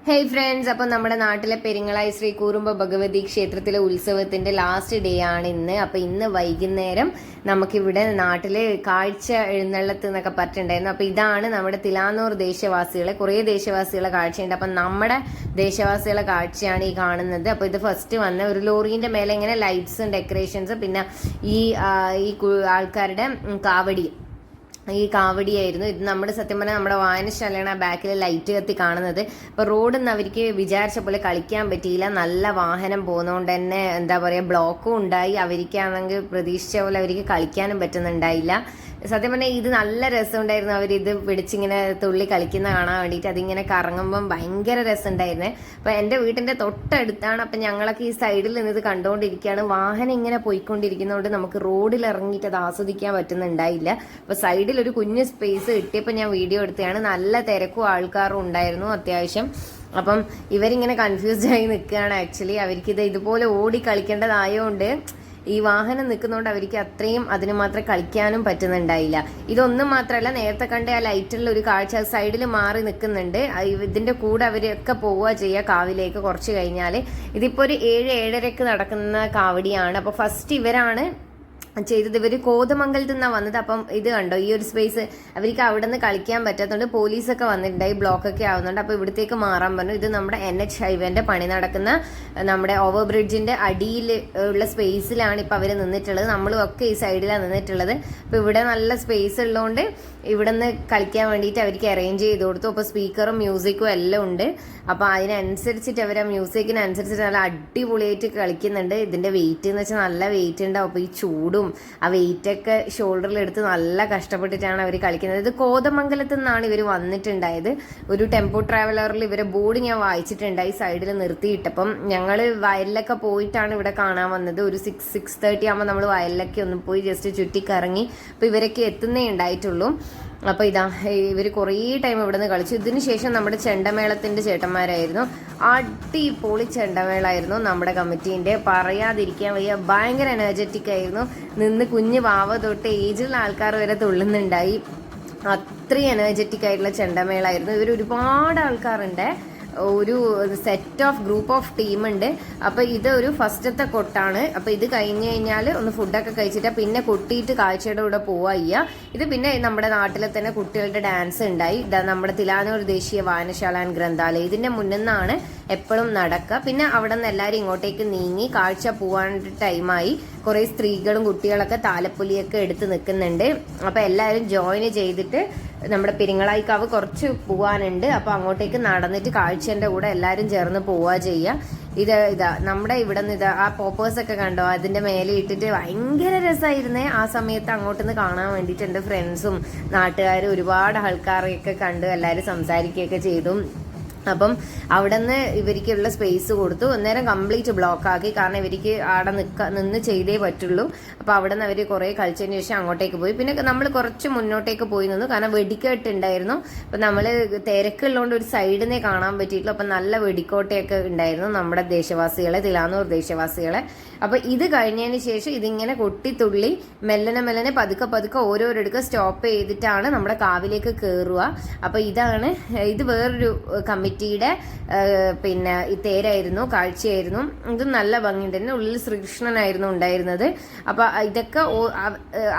Hey friends, അപ്പം നമ്മുടെ നാട്ടിലെ പെരിങ്ങളായി ശ്രീ കൂറുമ്പ ഭഗവതി ക്ഷേത്രത്തിലെ ഉത്സവത്തിന്റെ ലാസ്റ്റ് ഡേ ആണ് ഇന്ന്. അപ്പം ഇന്ന് വൈകുന്നേരം നമുക്കിവിടെ നാട്ടില് കാഴ്ച എഴുന്നള്ളത്ത് എന്നൊക്കെ പറഞ്ഞിട്ടുണ്ടായിരുന്നു. അപ്പം ഇതാണ് നമ്മുടെ തിലാനൂർ ദേശവാസികളെ, കുറേ ദേശവാസികളെ കാഴ്ചയുണ്ട്. അപ്പം നമ്മുടെ ദേശവാസികളെ കാഴ്ചയാണ് ഈ കാണുന്നത്. അപ്പം ഇത് ഫസ്റ്റ് വന്ന ഒരു ലോറീന്റെ മേലെ ഇങ്ങനെ ലൈറ്റ്സും ഡെക്കറേഷൻസും, പിന്നെ ഈ ആൾക്കാരുടെ ഈ കാവടിയായിരുന്നു ഇത്. നമ്മുടെ സത്യം പറഞ്ഞാൽ നമ്മുടെ വായനശാലയാണ് ആ ബാക്കിൽ ലൈറ്റ് കത്തി കാണുന്നത്. അപ്പോൾ റോഡിൽ നിന്ന് അവർക്ക് വിചാരിച്ച പോലെ കളിക്കാൻ പറ്റിയില്ല. നല്ല വാഹനം പോകുന്നതുകൊണ്ട് തന്നെ എന്താ പറയുക, ബ്ലോക്കും ഉണ്ടായി. അവർക്കാണെങ്കിൽ പ്രതീക്ഷിച്ച പോലെ അവർക്ക് കളിക്കാനും പറ്റുന്നുണ്ടായില്ല. സത്യം പറഞ്ഞാൽ ഇത് നല്ല രസമുണ്ടായിരുന്നു. അവരിത് പിടിച്ചിങ്ങനെ തുള്ളി കളിക്കുന്ന കാണാൻ വേണ്ടിയിട്ട്. അതിങ്ങനെ കറങ്ങുമ്പം ഭയങ്കര രസമുണ്ടായിരുന്നേ. അപ്പം എൻ്റെ വീട്ടിൻ്റെ തൊട്ടടുത്താണ്. അപ്പം ഞങ്ങളൊക്കെ ഈ സൈഡിൽ നിന്ന് ഇത് കണ്ടുകൊണ്ടിരിക്കുകയാണ്. വാഹനം ഇങ്ങനെ പോയിക്കൊണ്ടിരിക്കുന്നതുകൊണ്ട് നമുക്ക് റോഡിൽ ഇറങ്ങിയിട്ട് അത് ആസ്വദിക്കാൻ പറ്റുന്നുണ്ടായില്ല. അപ്പോൾ സൈഡിൽ ഒരു കുഞ്ഞ് സ്പേസ് കിട്ടിയപ്പോൾ ഞാൻ വീഡിയോ എടുത്തതാണ്. നല്ല തിരക്കും ആൾക്കാരും ഉണ്ടായിരുന്നു അത്യാവശ്യം. അപ്പം ഇവരിങ്ങനെ കൺഫ്യൂസ്ഡ് ആയി നിൽക്കുകയാണ്. ആക്ച്വലി അവർക്കിത് ഇതുപോലെ ഓടി കളിക്കേണ്ടതായതുകൊണ്ട് ഈ വാഹനം നിൽക്കുന്നതുകൊണ്ട് അവർക്ക് അത്രയും അതിന് മാത്രം കളിക്കാനും പറ്റുന്നുണ്ടായില്ല. ഇതൊന്നും മാത്രമല്ല, നേരത്തെ കണ്ട ആ ലൈറ്റുള്ള ഒരു കാഴ്ച സൈഡിൽ മാറി നിൽക്കുന്നുണ്ട്. ഇതിന്റെ കൂടെ അവരൊക്കെ പോവുക ചെയ്യുക കാവിലേക്ക് കുറച്ച് കഴിഞ്ഞാൽ. ഇതിപ്പോൾ ഒരു 7-7:30 നടക്കുന്ന കാവടിയാണ്. അപ്പോൾ ഫസ്റ്റ് ഇവരാണ് ചെയ്തത്. ഇവർ കോതമംഗലത്ത് നിന്നാണ് വന്നത്. അപ്പം ഇത് കണ്ടോ, ഈ ഒരു സ്പേസ് അവർക്ക് അവിടെ നിന്ന് കളിക്കാൻ പറ്റാത്തതുകൊണ്ട് പോലീസൊക്കെ വന്നിട്ടുണ്ടായി, ബ്ലോക്കൊക്കെ ആവുന്നുണ്ട്. അപ്പോൾ ഇവിടത്തേക്ക് മാറാൻ പറഞ്ഞു. ഇത് നമ്മുടെ NH ഹൈവേന്റെ പണി നടക്കുന്ന നമ്മുടെ ഓവർ ബ്രിഡ്ജിന്റെ അടിയിൽ ഉള്ള സ്പേസിലാണ് ഇപ്പം അവർ നിന്നിട്ടുള്ളത്. നമ്മളും ഒക്കെ ഈ സൈഡിലാണ് നിന്നിട്ടുള്ളത്. അപ്പോൾ ഇവിടെ നല്ല സ്പേസ് ഉള്ളതുകൊണ്ട് ഇവിടെ നിന്ന് കളിക്കാൻ വേണ്ടിയിട്ട് അവർക്ക് അറേഞ്ച് ചെയ്ത് കൊടുത്തു. അപ്പോൾ സ്പീക്കറും മ്യൂസിക്കും എല്ലാം ഉണ്ട്. അപ്പോൾ അതിനനുസരിച്ചിട്ട് അവർ ആ മ്യൂസിക്കിനനുസരിച്ചിട്ട് നല്ല അടിപൊളിയായിട്ട് കളിക്കുന്നുണ്ട്. ഇതിന്റെ വെയിറ്റ് എന്ന് വെച്ചാൽ നല്ല വെയിറ്റ് ഉണ്ടാവും. അപ്പോൾ ഈ ചൂടും ആ വെയിറ്റൊക്കെ ഷോൾഡറിലെടുത്ത് നല്ല കഷ്ടപ്പെട്ടിട്ടാണ് അവർ കളിക്കുന്നത്. ഇത് കോതമംഗലത്ത് നിന്നാണ് ഇവർ വന്നിട്ടുണ്ടായത്. ഒരു ടെമ്പോ ട്രാവലറിൽ ഇവരെ ബോർഡ് ഞാൻ വായിച്ചിട്ടുണ്ടായി സൈഡിൽ നിർത്തിയിട്ടപ്പം. ഞങ്ങൾ വയലിലൊക്കെ പോയിട്ടാണ് ഇവിടെ കാണാൻ വന്നത്. ഒരു 6-6:30 ആകുമ്പോൾ നമ്മൾ വയലിലൊക്കെ ഒന്ന് പോയി ജസ്റ്റ് ചുറ്റിക്കറങ്ങി. അപ്പോൾ ഇവരൊക്കെ എത്തുന്നേ ഉണ്ടായിട്ടുള്ളൂ. അപ്പോൾ ഇതാ ഇവർ കുറേ ടൈം ഇവിടെ നിന്ന് കളിച്ചു. ഇതിന് ശേഷം നമ്മുടെ ചെണ്ടമേളത്തിന്റെ ചേട്ടന്മാരായിരുന്നു. അടിപൊളി ചെണ്ടമേളായിരുന്നു നമ്മുടെ കമ്മിറ്റീന്റെ, പറയാതിരിക്കാൻ വയ്യ. ഭയങ്കര എനർജറ്റിക് ആയിരുന്നു. നിന്ന് കുഞ്ഞ് വാവ തൊട്ട് ഏജിലുള്ള ആൾക്കാർ വരെ തുള്ളുന്നുണ്ടായി. അത്രയും എനർജറ്റിക് ആയിട്ടുള്ള ചെണ്ടമേളായിരുന്നു. ഇവർ ഒരുപാട് ആൾക്കാരുണ്ട്, ഒരു ഗ്രൂപ്പ് ഓഫ് ടീമുണ്ട്. അപ്പൊ ഇത് ഒരു ഫസ്റ്റത്തെ കൊട്ടാണ്. അപ്പൊ ഇത് കഴിഞ്ഞ് കഴിഞ്ഞാൽ ഒന്ന് ഫുഡൊക്കെ കഴിച്ചിട്ട് പിന്നെ കൊട്ടിയിട്ട് കാഴ്ചയുടെ കൂടെ പോവുക ചെയ്യുക. ഇത് പിന്നെ നമ്മുടെ നാട്ടിലെ തന്നെ കുട്ടികളുടെ ഡാൻസ് ഉണ്ടായി. നമ്മുടെ തിലാനൂർ ദേശീയ വായനശാല ആൻഡ് ഗ്രന്ഥാലയം ഇതിന്റെ മുന്നിൽ നിന്നാണ് എപ്പോഴും നടക്കുക. പിന്നെ അവിടെ നിന്ന് എല്ലാവരും ഇങ്ങോട്ടേക്ക് നീങ്ങി കാഴ്ച പോവാൻ ടൈമായി. കുറെ സ്ത്രീകളും കുട്ടികളൊക്കെ താലപ്പൊലിയൊക്കെ എടുത്ത് നിൽക്കുന്നുണ്ട്. അപ്പൊ എല്ലാവരും ജോയിൻ ചെയ്തിട്ട് നമ്മുടെ പെരിങ്ങളായിക്കാവ് കുറച്ച് പോവാനുണ്ട്. അപ്പൊ അങ്ങോട്ടേക്ക് നടന്നിട്ട് കാഴ്ചന്റെ കൂടെ എല്ലാവരും ചേർന്ന് പോവുക ചെയ്യുക. ഇതാ നമ്മുടെ ഇവിടെ നിന്ന് ആ പോപ്പേഴ്സ് ഒക്കെ കണ്ടോ, അതിന്റെ മേലെ ഇട്ടിട്ട് ഭയങ്കര രസമായിരുന്നേ. ആ സമയത്ത് അങ്ങോട്ടൊന്ന് കാണാൻ വേണ്ടിയിട്ട് എൻ്റെ ഫ്രണ്ട്സും നാട്ടുകാരും ഒരുപാട് ആൾക്കാരെയൊക്കെ കണ്ട് എല്ലാവരും സംസാരിക്കുകയൊക്കെ ചെയ്തു. അപ്പം അവിടെ നിന്ന് ഇവർക്കുള്ള സ്പേസ് കൊടുത്തു. അന്നേരം കംപ്ലീറ്റ് ബ്ലോക്ക് ആക്കി. കാരണം ഇവർക്ക് അവിടെ നിന്ന് ചെയ്തേ പറ്റുള്ളൂ. അപ്പോൾ അവിടെ നിന്ന് അവർ കുറേ കളിച്ചതിന് ശേഷം അങ്ങോട്ടേക്ക് പോയി. പിന്നെ നമ്മൾ കുറച്ച് മുന്നോട്ടേക്ക് പോയി നിന്നു, കാരണം വെടിക്കെട്ട് ഉണ്ടായിരുന്നു. അപ്പം നമ്മൾ തിരക്കുള്ളതുകൊണ്ട് ഒരു സൈഡിൽ നിന്നേ കാണാൻ പറ്റിയിട്ടുള്ളൂ. അപ്പം നല്ല വെടിക്കോട്ടയൊക്കെ ഉണ്ടായിരുന്നു നമ്മുടെ ദേശവാസികളെ, തിലാനൂർ ദേശവാസികളെ. അപ്പൊ ഇത് കഴിഞ്ഞതിന് ശേഷം ഇതിങ്ങനെ കൊട്ടിത്തുള്ളി മെല്ലനെ പതുക്കെ ഓരോരെടുക്ക സ്റ്റോപ്പ് ചെയ്തിട്ടാണ് നമ്മുടെ കാവിലേക്ക് കയറുക. അപ്പൊ ഇത് വേറൊരു കമ്മിറ്റിയുടെ പിന്നെ ഈ തേരായിരുന്നു, കാഴ്ചയായിരുന്നു. ഇത് നല്ല ഭംഗിയുണ്ടായിരുന്നു. ഉള്ളിൽ ശ്രീകൃഷ്ണനായിരുന്നു ഉണ്ടായിരുന്നത്. അപ്പൊ ഇതൊക്കെ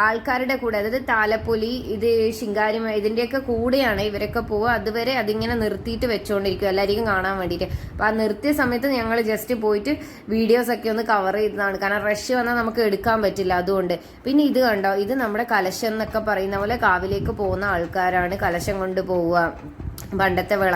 ആൾക്കാരുടെ കൂടെ, അതായത് താലപ്പൊലി, ഇത് ശിങ്കാരിമ, ഇതിന്റെയൊക്കെ കൂടെയാണ് ഇവരൊക്കെ പോവുക. അതുവരെ അതിങ്ങനെ നിർത്തിയിട്ട് വെച്ചുകൊണ്ടിരിക്കും എല്ലാവർക്കും കാണാൻ വേണ്ടിയിട്ട്. അപ്പൊ ആ നിർത്തിയ സമയത്ത് ഞങ്ങൾ ജസ്റ്റ് പോയിട്ട് വീഡിയോസ് ഒക്കെ ഒന്ന് കവർ ചെയ്തതാണ്. കാരണം റഷ് വന്നാൽ നമുക്ക് എടുക്കാൻ പറ്റില്ല, അതുകൊണ്ട്. പിന്നെ ഇത് കണ്ടോ, ഇത് നമ്മുടെ കലശം എന്നൊക്കെ പറയുന്ന പോലെ കാവിലേക്ക് പോകുന്ന ആൾക്കാരാണ് കലശം കൊണ്ട് പോവുക. പണ്ടത്തെ വിളക്ക്